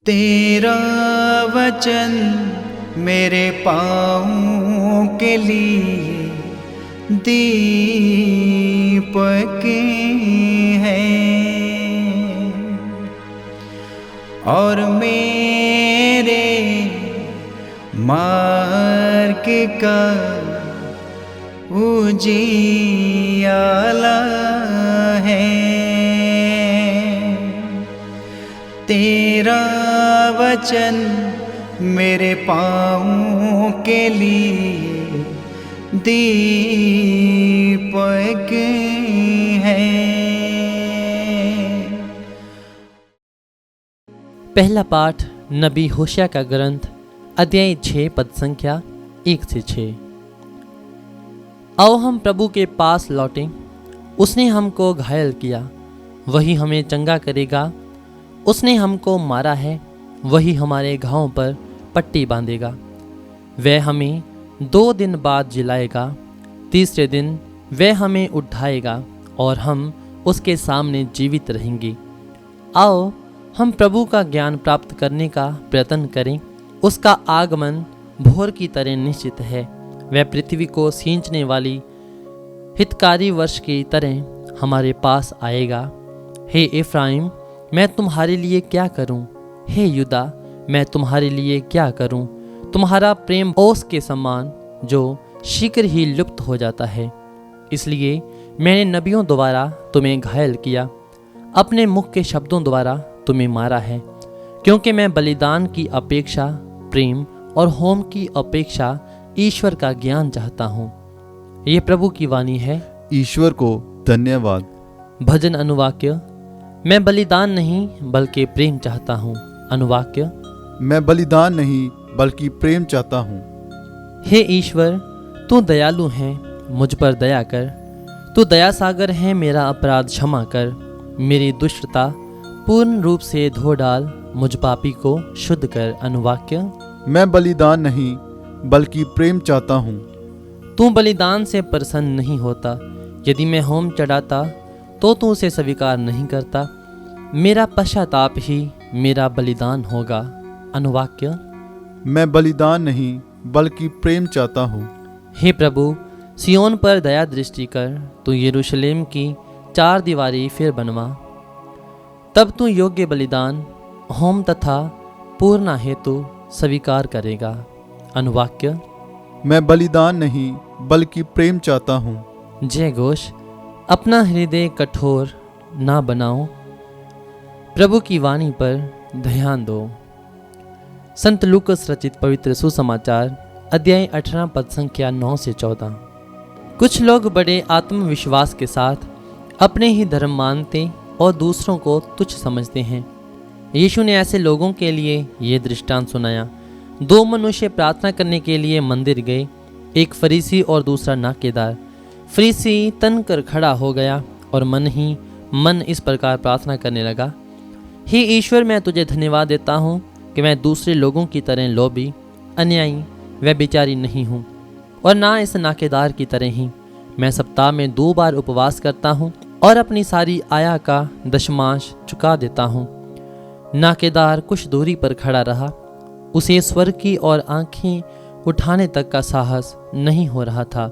तेरा वचन मेरे पाँवों के लिए दीपक है और मेरे मार्ग का उजियाला है। तेरा वचन मेरे पाँवों के लिए दीपक है। पहला पाठ नबी होशिया का ग्रंथ अध्याय 6 पद संख्या 1 से 6। आओ हम प्रभु के पास लौटें। उसने हमको घायल किया, वही हमें चंगा करेगा। उसने हमको मारा है, वही हमारे घावों पर पट्टी बांधेगा। वह हमें 2 दिन बाद जिलाएगा, तीसरे दिन वह हमें उठाएगा और हम उसके सामने जीवित रहेंगे। आओ हम प्रभु का ज्ञान प्राप्त करने का प्रयत्न करें। उसका आगमन भोर की तरह निश्चित है। वह पृथ्वी को सींचने वाली हितकारी वर्ष की तरह हमारे पास आएगा। हे एफ्राइम, मैं तुम्हारे लिए क्या करूं? हे यूदा, मैं तुम्हारे लिए क्या करूं? तुम्हारा प्रेम ओस के समान जो शीघ्र ही लुप्त हो जाता है। इसलिए मैंने नबियों द्वारा तुम्हें घायल किया, अपने मुख के शब्दों द्वारा तुम्हें मारा है। क्योंकि मैं बलिदान की अपेक्षा प्रेम और होम की अपेक्षा ईश्वर का ज्ञान चाहता हूँ। ये प्रभु की वाणी है। ईश्वर को धन्यवाद। भजन अनुवाक्य। मैं बलिदान नहीं बल्कि प्रेम चाहता हूँ। अनुवाक्य। मैं बलिदान नहीं बल्कि प्रेम चाहता हूँ। हे ईश्वर, तू दयालु है, मुझ पर दया कर। तू दया सागर है, मेरा अपराध क्षमा कर। मेरी दुष्टता पूर्ण रूप से धो डाल, मुझ पापी को शुद्ध कर। अनुवाक्य। मैं बलिदान नहीं बल्कि प्रेम चाहता हूँ। तू बलिदान से प्रसन्न नहीं होता। यदि मैं होम चढ़ाता तो तू उसे स्वीकार नहीं करता। मेरा पश्चाताप ही मेरा बलिदान होगा। अनुवाक्य। मैं बलिदान नहीं बल्कि प्रेम चाहता हूँ। हे प्रभु, सियोन पर दया दृष्टि कर। तू यरूशलेम की 4 दीवारी फिर बनवा। तब तू योग्य बलिदान, होम तथा पूर्ण हेतु स्वीकार करेगा। अनुवाक्य। मैं बलिदान नहीं बल्कि प्रेम चाहता हूँ। जय घोष। अपना हृदय कठोर ना बनाओ, प्रभु की वाणी पर ध्यान दो। संत लूकस रचित पवित्र सुसमाचार अध्याय 18 पद संख्या 9 से 14। कुछ लोग बड़े आत्मविश्वास के साथ अपने ही धर्म मानते और दूसरों को तुच्छ समझते हैं। यीशु ने ऐसे लोगों के लिए ये दृष्टांत सुनाया। 2 मनुष्य प्रार्थना करने के लिए मंदिर गए, एक फरीसी और दूसरा नाकेदार। फरीसी तन कर खड़ा हो गया और मन ही मन इस प्रकार प्रार्थना करने लगा। हे ईश्वर, मैं तुझे धन्यवाद देता हूँ कि मैं दूसरे लोगों की तरह लोभी, अन्यायी व बेचारी नहीं हूँ, और ना इस नाकेदार की तरह ही। मैं सप्ताह में 2 बार उपवास करता हूँ और अपनी सारी आय का दशमांश चुका देता हूँ। नाकेदार कुछ दूरी पर खड़ा रहा। उसे स्वर्ग की और आंखें उठाने तक का साहस नहीं हो रहा था।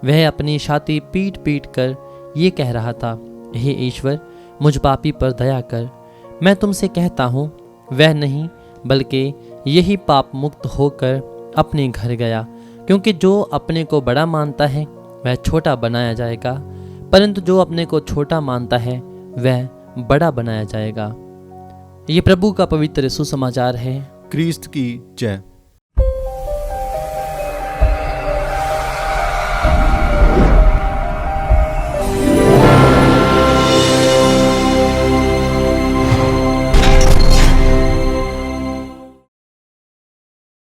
वह अपनी छाती पीट पीट कर ये कह रहा था, हे ईश्वर, मुझ पापी पर दया कर। मैं तुमसे कहता हूँ, वह नहीं बल्कि यही पाप मुक्त होकर अपने घर गया। क्योंकि जो अपने को बड़ा मानता है वह छोटा बनाया जाएगा, परंतु जो अपने को छोटा मानता है वह बड़ा बनाया जाएगा। ये प्रभु का पवित्र सुसमाचार है। क्रिस्त की जय।